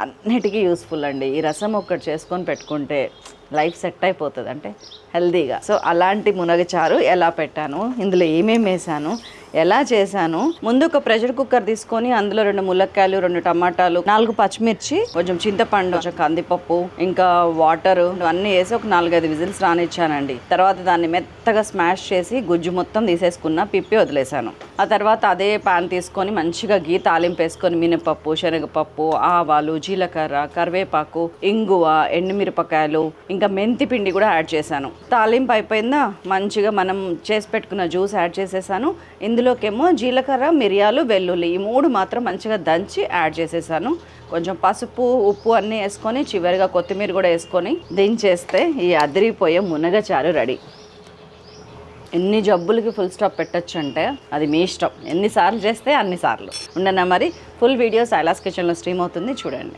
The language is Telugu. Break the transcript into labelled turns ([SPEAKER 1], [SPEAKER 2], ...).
[SPEAKER 1] అన్నిటికీ యూస్ఫుల్ అండి. ఈ రసం ఒక్కటి చేసుకొని పెట్టుకుంటే లైఫ్ సెట్ అయిపోతుంది, అంటే హెల్దీగా. సో అలాంటి మునగచారు ఎలా పెట్టాను, ఇందులో ఏమేమి వేసాను, ఎలా చేశాను. ముందు ఒక ప్రెషర్ కుక్కర్ తీసుకొని అందులో 2 ములక్కాయలు, 2 టమాటాలు, 4 పచ్చిమిర్చి, కొంచెం చింతపండు, కొంచెం కందిపప్పు, ఇంకా వాటర్ అన్నీ వేసి ఒక 4-5 విజిల్స్ రానిచ్చానండి. తర్వాత దాన్ని మెత్తగా స్మాష్ చేసి గుజ్జు మొత్తం తీసేసుకున్న, పిప్పి వదిలేసాను. ఆ తర్వాత అదే పాన్ తీసుకొని మంచిగా గీ తాలింపు వేసుకొని మినపప్పు, శనగపప్పు, ఆవాలు, జీలకర్ర, కరివేపాకు, ఇంగువ, ఎండుమిరపకాయలు, ఇంకా మెంతి పిండి కూడా యాడ్ చేశాను. తాలింపు అయిపోయిందా, మంచిగా మనం చేసి పెట్టుకున్న జ్యూస్ యాడ్ చేసేసాను. ఇందులోకేమో జీలకర్ర, మిరియాలు, వెల్లుల్లి ఈ 3 మాత్రం మంచిగా దంచి యాడ్ చేసేసాను. కొంచెం పసుపు, ఉప్పు అన్నీ వేసుకొని చివరిగా కొత్తిమీర కూడా వేసుకొని దించేస్తే ఈ అదిరిపోయే మునగచారు రెడీ. ఎన్ని జబ్బులకి ఫుల్ స్టాప్ పెట్టచ్చు అంటే అది మీ ఇష్టం, ఎన్నిసార్లు చేస్తే అన్నిసార్లు. ఉండనా మరి, ఫుల్ వీడియో సైలాస్ కిచెన్లో స్ట్రీమ్ అవుతుంది, చూడండి.